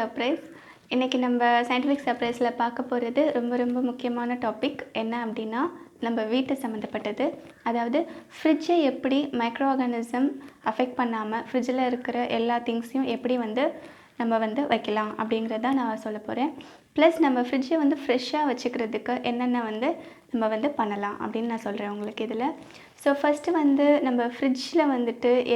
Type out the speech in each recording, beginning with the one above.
Surprise. இன்றைக்கி நம்ம scientific சர்ப்ரைஸில் பார்க்க போகிறது ரொம்ப ரொம்ப முக்கியமான டாபிக் என்ன அப்படின்னா, நம்ம வீட்டு சம்மந்தப்பட்டது. அதாவது ஃப்ரிட்ஜை எப்படி மைக்ரோ ஆர்கானிசம் அஃபெக்ட் பண்ணாமல் ஃப்ரிட்ஜில் இருக்கிற எல்லா திங்ஸையும் எப்படி நம்ம வைக்கலாம் அப்படிங்கிறத நான் சொல்ல போகிறேன். ப்ளஸ் நம்ம ஃப்ரிட்ஜை ஃப்ரெஷ்ஷாக வச்சுக்கிறதுக்கு என்னென்ன நம்ம பண்ணலாம் அப்படின்னு நான் சொல்கிறேன் உங்களுக்கு இதில். ஸோ ஃபஸ்ட்டு நம்ம ஃப்ரிட்ஜில்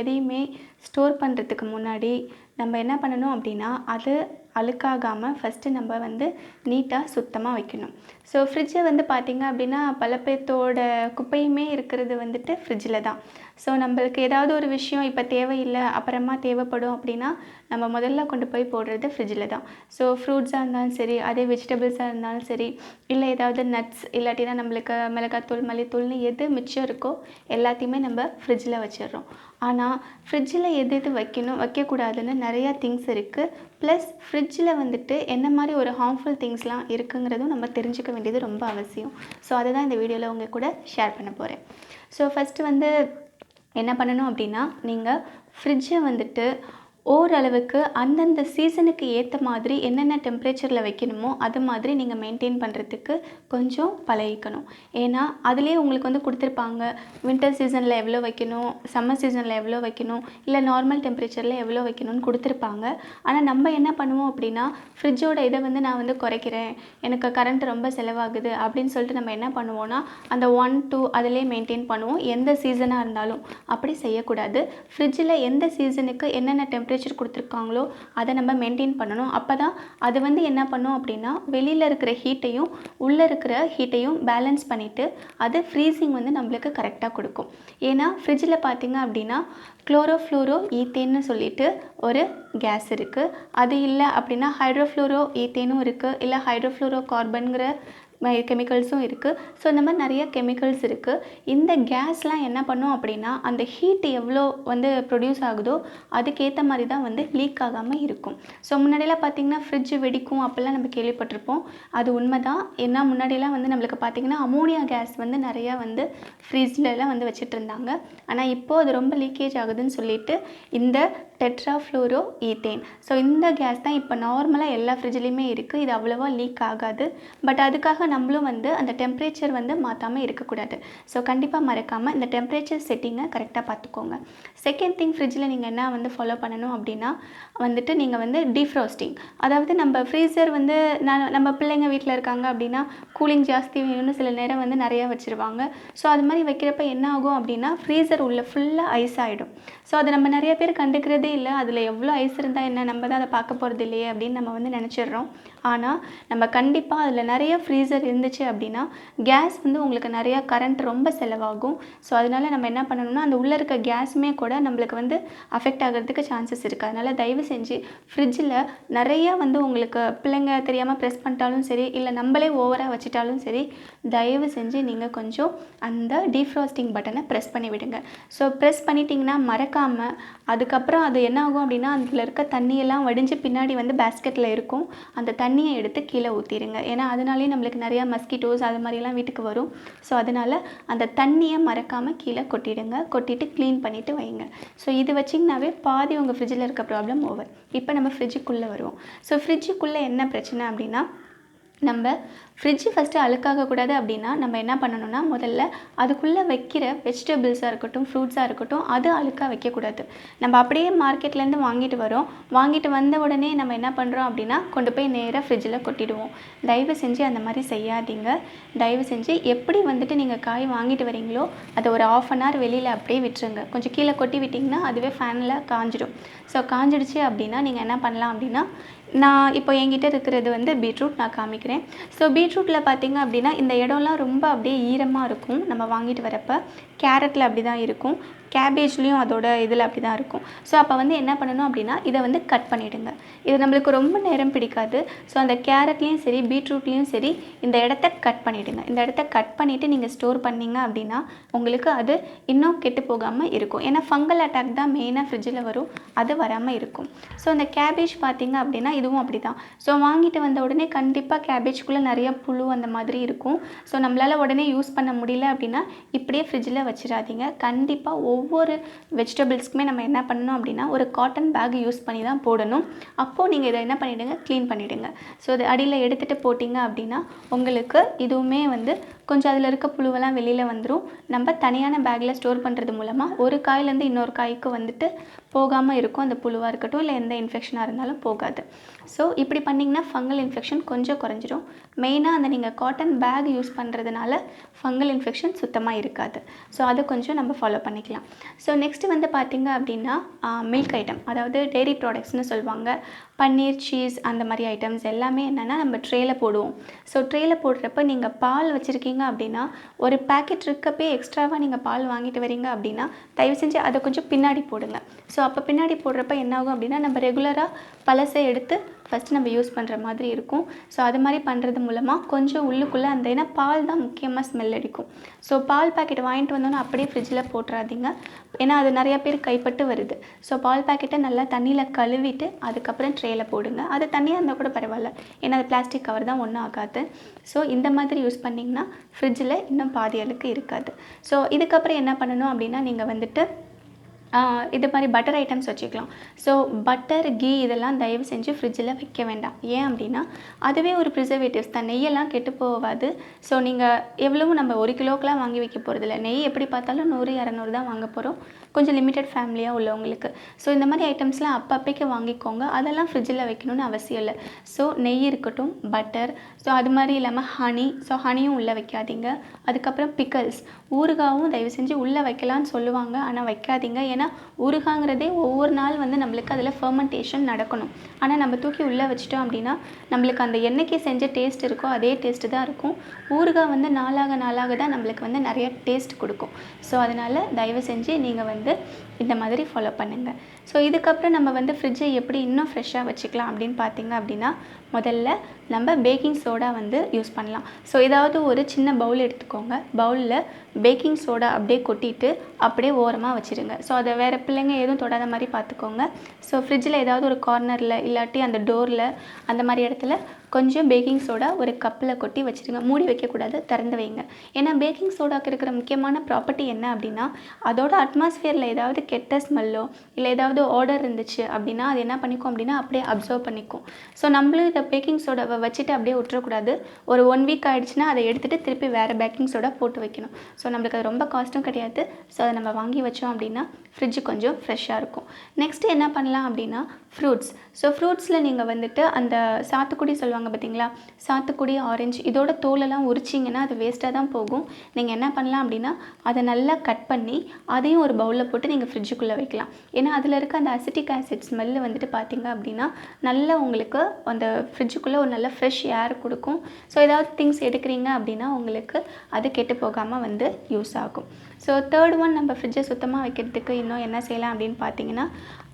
எதையுமே ஸ்டோர் பண்ணுறதுக்கு முன்னாடி நம்ம என்ன பண்ணணும் அப்படின்னா, அது அழுக்காகாமல் ஃபஸ்ட்டு நம்ம நீட்டாக சுத்தமாக வைக்கணும். ஸோ ஃப்ரிட்ஜை பார்த்திங்க அப்படின்னா, பல பேர்த்தோட குப்பையுமே இருக்கிறது ஃப்ரிட்ஜில் தான். ஸோ நம்மளுக்கு ஏதாவது ஒரு விஷயம் இப்போ தேவையில்லை, அப்புறமா தேவைப்படும் அப்படின்னா நம்ம முதல்ல கொண்டு போய் போடுறது ஃப்ரிட்ஜில் தான். ஸோ ஃப்ரூட்ஸாக இருந்தாலும் சரி, அதே வெஜிடபிள்ஸாக இருந்தாலும் சரி, இல்லை ஏதாவது நட்ஸ் இல்லாட்டினா நம்மளுக்கு மிளகாத்தூள் மல்லித்தூள்னு எது மிச்சம் இருக்கோ எல்லாத்தையுமே நம்ம ஃப்ரிட்ஜில் வச்சிடுறோம். ஆனால் ஃப்ரிட்ஜில் எது எது வைக்கணும் வைக்கக்கூடாதுன்னு நிறையா திங்ஸ் இருக்குது. ப்ளஸ் ஃப்ரிட்ஜில் என்ன மாதிரி ஒரு ஹார்ம்ஃபுல் திங்ஸ்லாம் இருக்குங்கிறதும் நம்ம தெரிஞ்சுக்க வேண்டியது ரொம்ப அவசியம். ஸோ அதை தான் இந்த வீடியோவில் உங்கள் கூட ஷேர் பண்ண போகிறேன். ஸோ ஃபஸ்ட்டு என்ன பண்ணணும் அப்படின்னா, நீங்கள் ஃப்ரிட்ஜை ஓரளவுக்கு அந்தந்த சீசனுக்கு ஏற்ற மாதிரி என்னென்ன டெம்பரேச்சரில் வைக்கணுமோ அது மாதிரி நீங்கள் மெயின்டைன் பண்ணுறதுக்கு கொஞ்சம் பழகிக்கணும். ஏன்னா அதிலே உங்களுக்கு கொடுத்துருப்பாங்க, வின்டர் சீசனில் எவ்வளோ வைக்கணும், சம்மர் சீசனில் எவ்வளோ வைக்கணும், இல்லை நார்மல் டெம்பரேச்சரில் எவ்வளோ வைக்கணும்னு கொடுத்துருப்பாங்க. ஆனால் நம்ம என்ன பண்ணுவோம் அப்படின்னா, ஃப்ரிட்ஜோட இதை நான் குறைக்கிறேன், எனக்கு கரண்ட் ரொம்ப செலவாகுது அப்படின்னு சொல்லிட்டு நம்ம என்ன பண்ணுவோன்னா, அந்த 1, 2 அதிலே மெயின்டைன் பண்ணுவோம். எந்த சீசனாக இருந்தாலும் அப்படி செய்யக்கூடாது. ஃப்ரிட்ஜில் எந்த சீசனுக்கு என்னென்ன டெம்பரேச்சர் கொடுத்துருக்காங்களோ அதை நம்ம மெயின்டைன் பண்ணணும். அப்போ தான் அது என்ன பண்ணும் அப்படின்னா, வெளியில் இருக்கிற ஹீட்டையும் உள்ளே இருக்கிற ஹீட்டையும் பேலன்ஸ் பண்ணிவிட்டு அது ஃப்ரீசிங் நம்மளுக்கு கரெக்டாக கொடுக்கும். ஏன்னா ஃப்ரிட்ஜில் பார்த்திங்க அப்படின்னா குளோரோஃப்ளூரோ ஈத்தேன்னு சொல்லிட்டு ஒரு கேஸ் இருக்குது. அது இல்லை அப்படின்னா ஹைட்ரோஃப்ளூரோ ஈத்தேனும் இருக்குது, இல்லை ஹைட்ரோஃப்ளூரோ கார்பன்கிற கெமிக்கல்ஸும் இருக்குது. ஸோ இந்த மாதிரி நிறைய கெமிக்கல்ஸ் இருக்குது. இந்த கேஸ்லாம் என்ன பண்ணும் அப்படின்னா, அந்த ஹீட் எவ்வளோ ப்ரொடியூஸ் ஆகுதோ அதுக்கேற்ற மாதிரி தான் லீக் ஆகாமல் இருக்கும். ஸோ முன்னாடியெல்லாம் பார்த்திங்கன்னா ஃப்ரிட்ஜ் வெடிக்கும் அப்படிலாம் நம்ம கேள்விப்பட்டிருப்போம். அது உண்மை தான். ஏன்னா முன்னாடியெல்லாம் நம்மளுக்கு பார்த்திங்கன்னா அமோனியா கேஸ் நிறையா ஃப்ரிட்ஜ்லலாம் வச்சுட்டு இருந்தாங்க. ஆனால் இப்போது அது ரொம்ப லீக்கேஜ் ஆகுதுன்னு சொல்லிட்டு இந்த டெட்ராஃப்ளூரோ ஈத்தேன், ஸோ இந்த கேஸ் தான் இப்போ நார்மலாக எல்லா ஃப்ரிட்ஜ்லேயுமே இருக்குது. இது அவ்வளோவா லீக் ஆகாது. பட் அதுக்காக நம்மளும் அந்த டெம்பரேச்சர் மாற்றாமல் இருக்கக்கூடாது. ஸோ கண்டிப்பாக மறக்காமல் இந்த டெம்பரேச்சர் செட்டிங்கை கரெக்டாக பார்த்துக்கோங்க. செகண்ட் திங், ஃப்ரிட்ஜில் நீங்கள் என்ன ஃபாலோ பண்ணணும் அப்படின்னா நீங்கள் டீஃப்ராஸ்டிங். அதாவது நம்ம ஃப்ரீசர் நம்ம பிள்ளைங்க வீட்டில் இருக்காங்க அப்படின்னா கூலிங் ஜாஸ்தி வேணும்னு சில நேரம் நிறையா வச்சுருவாங்க. ஸோ அது மாதிரி வைக்கிறப்ப என்ன ஆகும் அப்படின்னா, ஃப்ரீசர் உள்ள ஃபுல்லாக ஐஸ் ஆகிடும். ஸோ அதை நம்ம நிறைய பேர் கண்டுக்கிறதே இல்லை. அதில் எவ்வளோ ஐஸ் இருந்தால் என்ன, நம்ம தான் அதை பார்க்க போகிறது இல்லையே அப்படின்னு நம்ம நினச்சிடுறோம். ஆனால் நம்ம கண்டிப்பாக அதில் நிறைய ஃப்ரீசர் இருந்துச்சு அப்படின்னா கேஸ் உங்களுக்கு நிறையா கரண்ட் ரொம்ப செலவாகும். ஸோ அதனால் நம்ம என்ன பண்ணணும்னா, அந்த உள்ளே இருக்க கேஸுமே கூட நம்மளுக்கு அஃபெக்ட் ஆகிறதுக்கு சான்சஸ் இருக்குது. அதனால் தயவு செஞ்சு ஃப்ரிட்ஜில் நிறையா உங்களுக்கு பிள்ளைங்க தெரியாமல் ப்ரெஸ் பண்ணிட்டாலும் சரி, இல்லை நம்மளே ஓவராக வச்சுட்டாலும் சரி, தயவு செஞ்சு நீங்கள் கொஞ்சம் அந்த டீஃப்ராஸ்டிங் பட்டனை ப்ரெஸ் பண்ணி விடுங்க. ஸோ ப்ரெஸ் பண்ணிட்டீங்கன்னா மறக்காமல் அதுக்கப்புறம் அது என்ன ஆகும் அப்படின்னா, அதில் இருக்க தண்ணியெல்லாம் வடிஞ்சு பின்னாடி பேஸ்கெட்டில் இருக்கும். அந்த தண்ணியை எடுத்து கீழே ஊற்றிடுங்க. ஏன்னா அதனாலே நம்மளுக்கு நிறையா மஸ்கிட்டோஸ் அது மாதிரிலாம் வீட்டுக்கு வரும். ஸோ அதனால் அந்த தண்ணியை மறக்காமல் கீழே கொட்டிடுங்க. கொட்டிட்டு க்ளீன் பண்ணிவிட்டு வைங்க. ஸோ இது வச்சிங்கனாவே பாதி உங்கள் ஃப்ரிட்ஜில் இருக்க ப்ராப்ளம் ஓவர். இப்போ நம்ம ஃப்ரிட்ஜுக்குள்ளே வருவோம். ஸோ ஃப்ரிட்ஜுக்குள்ளே என்ன பிரச்சனை அப்படின்னா, நம்ம ஃப்ரிட்ஜு ஃபஸ்ட்டு அழுக்காகக்கூடாது அப்படின்னா நம்ம என்ன பண்ணணும்னா, முதல்ல அதுக்குள்ளே வைக்கிற வெஜிடபிள்ஸாக இருக்கட்டும், ஃப்ரூட்ஸாக இருக்கட்டும், அது அழுக்காக வைக்கக்கூடாது. நம்ம அப்படியே மார்க்கெட்லேருந்து வாங்கிட்டு வரோம். வாங்கிட்டு வந்த உடனே நம்ம என்ன பண்ணுறோம் அப்படின்னா, கொண்டு போய் நேராக ஃப்ரிட்ஜில் கொட்டிடுவோம். தயவு செஞ்சு அந்த மாதிரி செய்யாதீங்க. தயவு செஞ்சு எப்படி நீங்கள் காய் வாங்கிட்டு வரீங்களோ அதை ஒரு 1/2 hour வெளியில் அப்படியே விட்டுருங்க. கொஞ்சம் கீழே கொட்டி விட்டிங்கன்னா அதுவே ஃபேனில் காஞ்சிடும். ஸோ காஞ்சிடுச்சு அப்படின்னா நீங்கள் என்ன பண்ணலாம் அப்படின்னா, நான் இப்போ என்கிட்ட இருக்கிறது பீட்ரூட் நான் காமிக்கிறேன். ஸோ பீட்ரூட்டில் பார்த்திங்க அப்படின்னா இந்த இடம்லாம் ரொம்ப அப்படியே ஈரமாக இருக்கும் நம்ம வாங்கிட்டு வரப்போ. கேரட்டில் அப்படி தான் இருக்கும், கேபேஜ்லேயும் அதோட இதில் அப்படி தான் இருக்கும். ஸோ அப்போ என்ன பண்ணணும் அப்படின்னா, இதை கட் பண்ணிவிடுங்க. இது நம்மளுக்கு ரொம்ப நேரம் பிடிக்காது. ஸோ அந்த கேரட்லேயும் சரி பீட்ரூட்லேயும் சரி இந்த இடத்த கட் பண்ணிவிடுங்க. இந்த இடத்த கட் பண்ணிவிட்டு நீங்கள் ஸ்டோர் பண்ணிங்க அப்படின்னா உங்களுக்கு அது இன்னும் கெட்டு போகாமல் இருக்கும். ஏன்னா ஃபங்கல் அட்டாக் தான் மெயினாக ஃப்ரிட்ஜில் வரும், அது வராமல் இருக்கும். ஸோ அந்த கேபேஜ் பார்த்திங்க அப்படின்னா இதுவும் அப்படி தான். ஸோ வாங்கிட்டு வந்த உடனே கண்டிப்பாக கேபேஜ்குள்ளே நிறைய புழு அந்த மாதிரி இருக்கும். ஸோ நம்மளால் உடனே யூஸ் பண்ண முடியல அப்படின்னா இப்படியே ஃப்ரிட்ஜில் வச்சிடாதீங்க. கண்டிப்பாக ஒவ்வொரு வெஜிடபிள்ஸ்க்குமே நம்ம என்ன பண்ணணும் அப்படின்னா ஒரு காட்டன் பேக் யூஸ் பண்ணி தான் போடணும். அப்போது நீங்கள் இதை என்ன பண்ணிவிடுங்க, க்ளீன் பண்ணிவிடுங்க. ஸோ அது அடியில் எடுத்துகிட்டு போட்டிங்க அப்படின்னா உங்களுக்கு இதுவுமே வந்து கொஞ்சம் அதில் இருக்க புழுவெல்லாம் வெளியில் வந்துடும். நம்ம தனியான பேக்கில் ஸ்டோர் பண்ணுறது மூலமாக ஒரு காயிலேருந்து இன்னொரு காய்க்கு வந்துட்டு போகாமல் இருக்கும். அந்த புழுவாக இருக்கட்டும் இல்லை எந்த இன்ஃபெக்ஷனாக இருந்தாலும் போகாது. ஸோ இப்படி பண்ணிங்கன்னா ஃபங்கல் இன்ஃபெக்ஷன் கொஞ்சம் குறைஞ்சிரும். மெயினாக அந்த நீங்கள் காட்டன் பேக் யூஸ் பண்ணுறதுனால ஃபங்கல் இன்ஃபெக்ஷன் சுத்தமாக இருக்காது. ஸோ அதை கொஞ்சம் நம்ம ஃபாலோ பண்ணிக்கலாம். ஸோ நெக்ஸ்ட்டு வந்து பார்த்திங்க அப்படின்னா மில்க் ஐட்டம், அதாவது டெய்ரி ப்ராடக்ட்ஸ்னு சொல்லுவாங்க. பன்னீர், சீஸ் அந்த மாதிரி ஐட்டம்ஸ் எல்லாமே என்னென்னா நம்ம ட்ரேயில் போடுவோம். ஸோ ட்ரேயில் போடுறப்ப நீங்கள் பால் வச்சுருக்கீங்க அப்படின்னா ஒரு பேக்கெட் இருக்கப்பே எக்ஸ்ட்ராவாக நீங்கள் பால் வாங்கிட்டு வரீங்க அப்படின்னா தயவு செஞ்சு அதை கொஞ்சம் பின்னாடி போடுங்க. ஸோ அப்போ பின்னாடி போடுறப்ப என்ன ஆகும் அப்படின்னா நம்ம ரெகுலராக பழசை எடுத்து ஃபஸ்ட்டு நம்ம யூஸ் பண்ணுற மாதிரி இருக்கும். ஸோ அது மாதிரி பண்ணுறது மூலமாக கொஞ்சம் உள்ளுக்குள்ளே அந்த ஏன்னா பால் தான் முக்கியமாக ஸ்மெல் அடிக்கும். ஸோ பால் பேக்கெட் வாங்கிட்டு வந்தோன்னா அப்படியே ஃப்ரிட்ஜில் போட்டுறாதீங்க. ஏன்னா அது நிறையா பேர் கைப்பட்டு வருது. ஸோ பால் பேக்கெட்டை நல்லா தண்ணியில் கழுவிட்டு அதுக்கப்புறம் ட்ரேயில் போடுங்க. அது தண்ணியாக இருந்தால் கூட பரவாயில்ல, ஏன்னா அது பிளாஸ்டிக் கவர் தான், ஒன்றும் ஆகாது. ஸோ இந்த மாதிரி யூஸ் பண்ணிங்கன்னா ஃப்ரிட்ஜில் இன்னும் பாதி அளவுக்கு இருக்காது. ஸோ இதுக்கப்புறம் என்ன பண்ணணும் அப்படின்னா நீங்கள் வந்துட்டு இது மாதிரி பட்டர் ஐட்டம்ஸ் வச்சுக்கலாம். ஸோ பட்டர், கீ இதெல்லாம் தயவு செஞ்சு ஃப்ரிட்ஜில் வைக்க வேண்டாம். ஏன் அப்படின்னா அதுவே ஒரு ப்ரிசர்வேட்டிவ்ஸ் தான், நெய்யெல்லாம் கெட்டு போகாது. ஸோ நீங்கள் எவ்வளவும் நம்ம 1 கிலோக்கெலாம் வாங்கி வைக்க போகிறதில்ல. நெய் எப்படி பார்த்தாலும் 100, 200 தான் வாங்க போகிறோம், கொஞ்சம் லிமிட்டட் ஃபேமிலியாக உள்ளவங்களுக்கு. ஸோ இந்த மாதிரி ஐட்டம்ஸ்லாம் அப்பப்போக்கு வாங்கிக்கோங்க. அதெல்லாம் ஃப்ரிட்ஜில் வைக்கணும்னு அவசியம் இல்லை. ஸோ நெய் இருக்கட்டும், பட்டர், ஸோ அது மாதிரி இல்லாமல் ஹனி, ஸோ ஹனியும் உள்ளே வைக்காதீங்க. அதுக்கப்புறம் பிக்கல்ஸ், ஊறுகாவும் தயவு செஞ்சு உள்ளே வைக்கலான்னு சொல்லுவாங்க, ஆனால் வைக்காதீங்க. ஏன்னா ஊறுகாங்கிறதே ஒவ்வொரு நாள் வந்து நம்மளுக்கு அதில் ஃபெர்மெண்டேஷன் நடக்கணும். ஆனால் நம்ம தூக்கி உள்ளே வச்சிட்டோம் அப்படின்னா நம்மளுக்கு அந்த எண்ணெய்க்கு செஞ்ச டேஸ்ட் இருக்கோ அதே டேஸ்ட்டு தான் இருக்கும். ஊறுகாய் வந்து நாளாக நாளாக தான் நம்மளுக்கு வந்து நிறைய டேஸ்ட் கொடுக்கும். ஸோ அதனால் தயவு செஞ்சு நீங்கள் வந்து இந்த மாதிரி ஃபாலோ பண்ணுங்கள். ஸோ இதுக்கப்புறம் நம்ம வந்து ஃப்ரிட்ஜை எப்படி இன்னும் ஃப்ரெஷ்ஷாக வச்சுக்கலாம் அப்படின்னு பார்த்தீங்க அப்படின்னா முதல்ல நம்ம பேக்கிங் சோடா வந்து யூஸ் பண்ணலாம். ஸோ ஏதாவது ஒரு சின்ன பவுல் எடுத்துக்கோங்க. பவுலில் பேக்கிங் சோடா அப்படியே கொட்டிட்டு அப்படியே ஓரமாக வச்சுருங்க. ஸோ அதை வேறு பிள்ளைங்க எதுவும் தொடாத மாதிரி பார்த்துக்கோங்க. ஸோ ஃப்ரிட்ஜில் ஏதாவது ஒரு கார்னரில் இல்லாட்டி அந்த டோரில் அந்த மாதிரி இடத்துல கொஞ்சம் பேக்கிங் சோடா ஒரு கப்பில் கொட்டி வச்சுருங்க. மூடி வைக்கக்கூடாது, திறந்து வைங்க. ஏன்னா பேக்கிங் சோடாக்கு இருக்கிற முக்கியமான ப்ராப்பர்ட்டி என்ன அப்படின்னா அதோட அட்மாஸ்ஃபியரில் ஏதாவது கெட்ட ஸ்மெல்லோ இல்லை ஏதாவது ஆர்டர் இருந்துச்சு அப்படின்னா அது என்ன பண்ணிக்கும் அப்படின்னா அப்படியே அப்சர்வ் பண்ணிக்கும். ஸோ நம்மளும் இதை பேக்கிங் சோடாவை வச்சுட்டு அப்படியே விட்டுறக்கூடாது. ஒரு 1 வீக் ஆகிடுச்சுன்னா அதை எடுத்துகிட்டு திருப்பி வேறு பேக்கிங் சோடா போட்டு வைக்கணும். ஸோ நம்மளுக்கு அது ரொம்ப காஸ்ட்டும் கிடையாது. ஸோ அதை நம்ம வாங்கி வச்சோம் அப்படின்னா ஃப்ரிட்ஜு கொஞ்சம் ஃப்ரெஷ்ஷாக இருக்கும். நெக்ஸ்ட்டு என்ன பண்ணலாம் அப்படின்னா ஃப்ரூட்ஸ். ஸோ ஃப்ரூட்ஸில் நீங்கள் வந்துட்டு அந்த சாத்துக்குடி சொல்லுவாங்க பார்த்தீங்களா, சாத்துக்குடி, ஆரஞ்சு இதோட தோலெல்லாம் உரிச்சிங்கன்னா அது வேஸ்ட்டாக தான் போகும். நீங்கள் என்ன பண்ணலாம் அப்படின்னா அதை நல்லா கட் பண்ணி அதையும் ஒரு பவுலில் போட்டு நீங்கள் ஃப்ரிட்ஜுக்குள்ளே வைக்கலாம். ஏன்னா அதில் இருக்க அந்த அசிட்டிக் ஆசிட் ஸ்மெல்லு வந்துட்டு பார்த்திங்க அப்படின்னா நல்லா உங்களுக்கு அந்த ஃப்ரிட்ஜுக்குள்ளே ஒரு நல்ல ஃப்ரெஷ் ஏர் கொடுக்கும். ஸோ ஏதாவது திங்ஸ் எடுக்கிறீங்க அப்படின்னா உங்களுக்கு அது கெட்டு போகாமல் வந்து யூஸ் ஆகும். ஸோ தேர்ட் ஒன், நம்ம ஃப்ரிட்ஜை சுத்தமாக வைக்கிறதுக்கு இன்னும் என்ன செய்யலாம் அப்படின்னு பார்த்தீங்கன்னா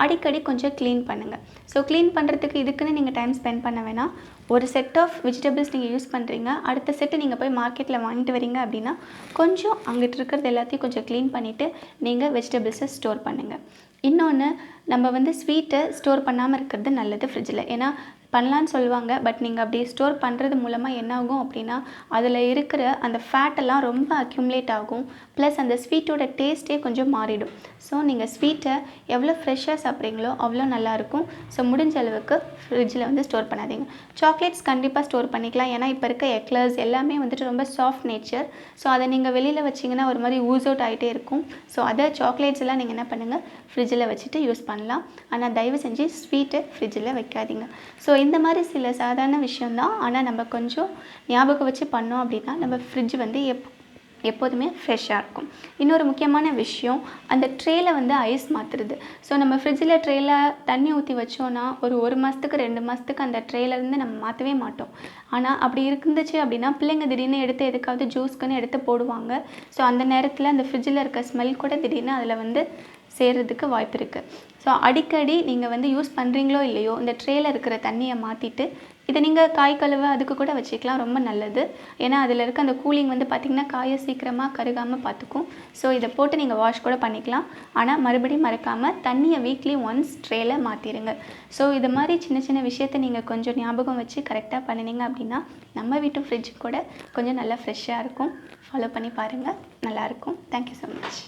அடிக்கடி கொஞ்சம் க்ளீன் பண்ணுங்கள். ஸோ க்ளீன் பண்ணுறதுக்கு இதுக்குன்னு நீங்கள் டைம் ஸ்பெண்ட் பண்ண வேணாம். ஒரு செட் ஆஃப் வெஜிடபிள்ஸ் நீங்கள் யூஸ் பண்ணுறீங்க, அடுத்த செட்டு நீங்கள் போய் மார்க்கெட்டில் வாங்கிட்டு வரீங்க அப்படின்னா கொஞ்சம் அங்கிட்டு இருக்கிறது எல்லாத்தையும் கொஞ்சம் க்ளீன் பண்ணிவிட்டு நீங்கள் வெஜிடபிள்ஸை ஸ்டோர் பண்ணுங்கள். இன்னொன்று, நம்ம வந்து ஸ்வீட்டை ஸ்டோர் பண்ணாமல் இருக்கிறது நல்லது ஃப்ரிட்ஜில். ஏன்னா பண்ணலான்னு சொல்லுவாங்க, பட் நீங்கள் அப்படி ஸ்டோர் பண்ணுறது மூலமாக என்ன ஆகும் அப்படின்னா அதில் இருக்கிற அந்த ஃபேட்டெல்லாம் ரொம்ப அக்யூமுலேட் ஆகும். ப்ளஸ் அந்த ஸ்வீட்டோட டேஸ்ட்டே கொஞ்சம் மாறிடும். ஸோ நீங்கள் ஸ்வீட்டை எவ்வளோ ஃப்ரெஷ்ஷாக சாப்பிட்றீங்களோ அவ்வளோ நல்லாயிருக்கும். ஸோ முடிஞ்ச அளவுக்கு ஃப்ரிட்ஜில் வந்து ஸ்டோர் பண்ணாதீங்க. சாக்லேட்ஸ் கண்டிப்பாக ஸ்டோர் பண்ணிக்கலாம். ஏன்னா இப்போ இருக்க எக்லர்ஸ் எல்லாமே வந்துட்டு ரொம்ப சாஃப்ட் நேச்சர். ஸோ அதை நீங்கள் வெளியில் வச்சிங்கன்னா ஒரு மாதிரி ஊஸ் அவுட் ஆகிட்டே இருக்கும். ஸோ அதை சாக்லேட்ஸ் எல்லாம் நீங்கள் என்ன பண்ணுங்கள், ஃப்ரிட்ஜில் வச்சுட்டு யூஸ் பண்ணலாம். ஆனால் தயவு செஞ்சு ஸ்வீட்டை ஃப்ரிட்ஜில் வைக்காதீங்க. ஸோ இந்த மாதிரி சில சாதாரண விஷயந்தான். ஆனால் நம்ம கொஞ்சம் ஞாபகம் வச்சு பண்ணோம் அப்படின்னா நம்ம ஃப்ரிட்ஜ் வந்து எப்போதுமே ஃப்ரெஷ்ஷாக இருக்கும். இன்னொரு முக்கியமான விஷயம், அந்த ட்ரேயில் வந்து ஐஸ் மாற்றுறது. ஸோ நம்ம ஃப்ரிட்ஜில் ட்ரேயில் தண்ணி ஊற்றி வச்சோன்னா ஒரு மாதத்துக்கு 2 மாதத்துக்கு அந்த ட்ரேலேருந்து நம்ம மாற்றவே மாட்டோம். ஆனால் அப்படி இருந்துச்சு அப்படின்னா பிள்ளைங்க திடீர்னு எடுத்து எதுக்காவது ஜூஸ்க்குன்னு எடுத்து போடுவாங்க. ஸோ அந்த நேரத்தில் அந்த ஃப்ரிட்ஜில் இருக்க ஸ்மெல் கூட திடீர்னு அதில் வந்து சேர்கிறதுக்கு வாய்ப்பு இருக்குது. ஸோ அடிக்கடி நீங்கள் வந்து யூஸ் பண்ணுறீங்களோ இல்லையோ இந்த ட்ரேயில் இருக்கிற தண்ணியை மாற்றிட்டு இதை நீங்கள் காய் கழுவ அதுக்கு கூட வச்சுக்கலாம், ரொம்ப நல்லது. ஏன்னா அதில் இருக்க அந்த கூலிங் வந்து பார்த்திங்கன்னா காயை சீக்கிரமாக கருகாமல் பார்த்துக்கும். ஸோ இதை போட்டு நீங்கள் வாஷ் கூட பண்ணிக்கலாம். ஆனால் மறுபடியும் மறக்காமல் தண்ணியை வீக்லி ஒன்ஸ் ட்ரேயில் மாற்றிடுங்க. ஸோ இது மாதிரி சின்ன சின்ன விஷயத்தை நீங்கள் கொஞ்சம் ஞாபகம் வச்சு கரெக்டாக பண்ணினீங்க அப்படின்னா நம்ம வீட்டு ஃப்ரிட்ஜ் கூட கொஞ்சம் நல்லா ஃப்ரெஷ்ஷாக இருக்கும். ஃபாலோ பண்ணி பாருங்கள், நல்லாயிருக்கும். Thank you so much.